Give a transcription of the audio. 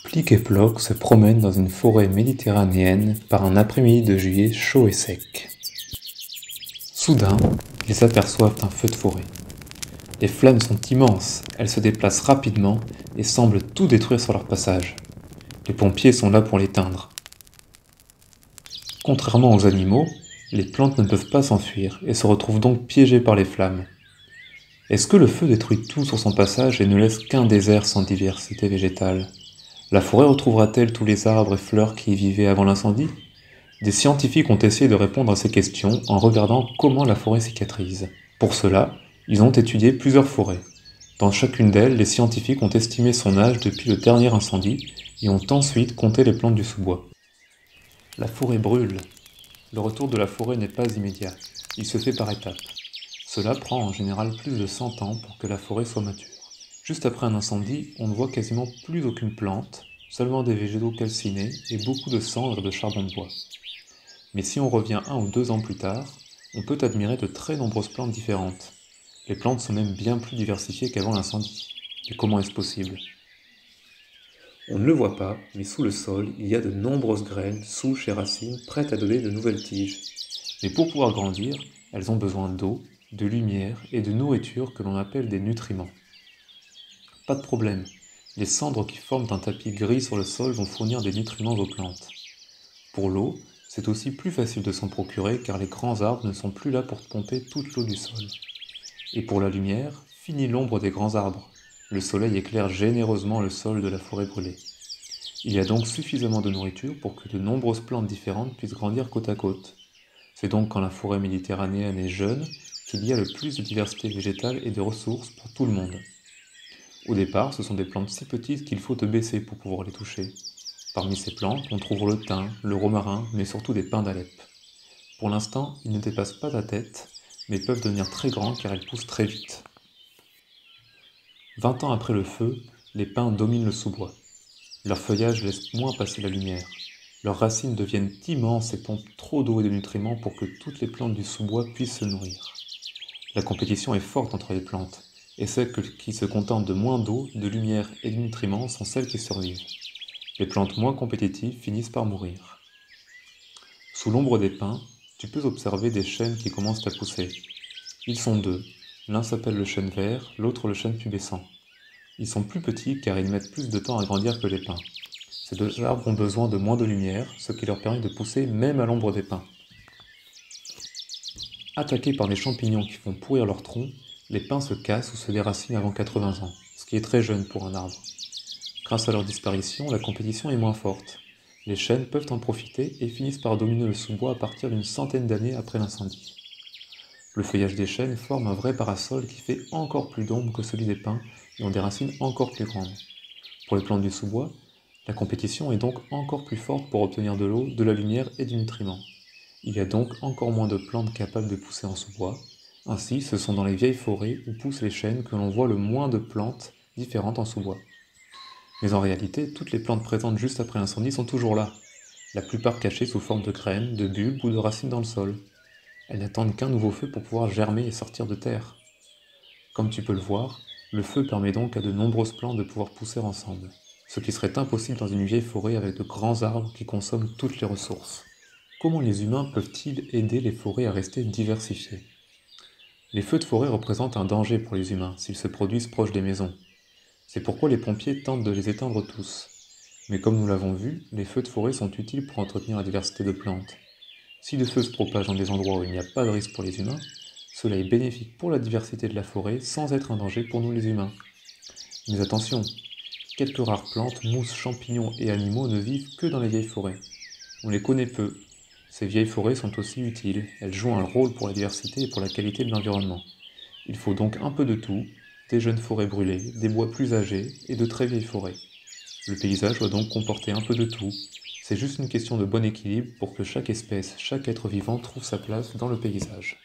Plic et Ploc se promènent dans une forêt méditerranéenne par un après-midi de juillet chaud et sec. Soudain, ils aperçoivent un feu de forêt. Les flammes sont immenses, elles se déplacent rapidement et semblent tout détruire sur leur passage. Les pompiers sont là pour l'éteindre. Contrairement aux animaux, les plantes ne peuvent pas s'enfuir et se retrouvent donc piégées par les flammes. Est-ce que le feu détruit tout sur son passage et ne laisse qu'un désert sans diversité végétale ? La forêt retrouvera-t-elle tous les arbres et fleurs qui y vivaient avant l'incendie ? Des scientifiques ont essayé de répondre à ces questions en regardant comment la forêt cicatrise. Pour cela, ils ont étudié plusieurs forêts. Dans chacune d'elles, les scientifiques ont estimé son âge depuis le dernier incendie et ont ensuite compté les plantes du sous-bois. La forêt brûle. Le retour de la forêt n'est pas immédiat, il se fait par étapes. Cela prend en général plus de 100 ans pour que la forêt soit mature. Juste après un incendie, on ne voit quasiment plus aucune plante, seulement des végétaux calcinés et beaucoup de cendres et de charbon de bois. Mais si on revient 1 ou 2 ans plus tard, on peut admirer de très nombreuses plantes différentes. Les plantes sont même bien plus diversifiées qu'avant l'incendie. Mais comment est-ce possible ? On ne le voit pas, mais sous le sol, il y a de nombreuses graines, souches et racines prêtes à donner de nouvelles tiges. Mais pour pouvoir grandir, elles ont besoin d'eau, de lumière et de nourriture que l'on appelle des nutriments. Pas de problème, les cendres qui forment un tapis gris sur le sol vont fournir des nutriments aux plantes. Pour l'eau, c'est aussi plus facile de s'en procurer car les grands arbres ne sont plus là pour pomper toute l'eau du sol. Et pour la lumière, fini l'ombre des grands arbres. Le soleil éclaire généreusement le sol de la forêt brûlée. Il y a donc suffisamment de nourriture pour que de nombreuses plantes différentes puissent grandir côte à côte. C'est donc quand la forêt méditerranéenne est jeune qu'il y a le plus de diversité végétale et de ressources pour tout le monde. Au départ, ce sont des plantes si petites qu'il faut te baisser pour pouvoir les toucher. Parmi ces plantes, on trouve le thym, le romarin, mais surtout des pins d'Alep. Pour l'instant, ils ne dépassent pas ta tête, mais peuvent devenir très grands car ils poussent très vite. 20 ans après le feu, les pins dominent le sous-bois. Leur feuillage laisse moins passer la lumière. Leurs racines deviennent immenses et pompent trop d'eau et de nutriments pour que toutes les plantes du sous-bois puissent se nourrir. La compétition est forte entre les plantes, et celles qui se contentent de moins d'eau, de lumière et de nutriments sont celles qui survivent. Les plantes moins compétitives finissent par mourir. Sous l'ombre des pins, tu peux observer des chênes qui commencent à pousser. Ils sont deux, l'un s'appelle le chêne vert, l'autre le chêne pubescent. Ils sont plus petits car ils mettent plus de temps à grandir que les pins. Ces deux arbres ont besoin de moins de lumière, ce qui leur permet de pousser même à l'ombre des pins. Attaqués par des champignons qui font pourrir leur tronc, les pins se cassent ou se déracinent avant 80 ans, ce qui est très jeune pour un arbre. Grâce à leur disparition, la compétition est moins forte. Les chênes peuvent en profiter et finissent par dominer le sous-bois à partir d'une centaine d'années après l'incendie. Le feuillage des chênes forme un vrai parasol qui fait encore plus d'ombre que celui des pins et ont des racines encore plus grandes. Pour les plantes du sous-bois, la compétition est donc encore plus forte pour obtenir de l'eau, de la lumière et du nutriment. Il y a donc encore moins de plantes capables de pousser en sous-bois. Ainsi, ce sont dans les vieilles forêts où poussent les chênes que l'on voit le moins de plantes différentes en sous-bois. Mais en réalité, toutes les plantes présentes juste après l'incendie sont toujours là, la plupart cachées sous forme de graines, de bulbes ou de racines dans le sol. Elles n'attendent qu'un nouveau feu pour pouvoir germer et sortir de terre. Comme tu peux le voir, le feu permet donc à de nombreuses plantes de pouvoir pousser ensemble, ce qui serait impossible dans une vieille forêt avec de grands arbres qui consomment toutes les ressources. Comment les humains peuvent-ils aider les forêts à rester diversifiées ? Les feux de forêt représentent un danger pour les humains s'ils se produisent proches des maisons. C'est pourquoi les pompiers tentent de les éteindre tous. Mais comme nous l'avons vu, les feux de forêt sont utiles pour entretenir la diversité de plantes. Si le feu se propage dans des endroits où il n'y a pas de risque pour les humains, cela est bénéfique pour la diversité de la forêt sans être un danger pour nous les humains. Mais attention, quelques rares plantes, mousses, champignons et animaux ne vivent que dans les vieilles forêts. On les connaît peu. Ces vieilles forêts sont aussi utiles, elles jouent un rôle pour la diversité et pour la qualité de l'environnement. Il faut donc un peu de tout, des jeunes forêts brûlées, des bois plus âgés et de très vieilles forêts. Le paysage doit donc comporter un peu de tout. C'est juste une question de bon équilibre pour que chaque espèce, chaque être vivant trouve sa place dans le paysage.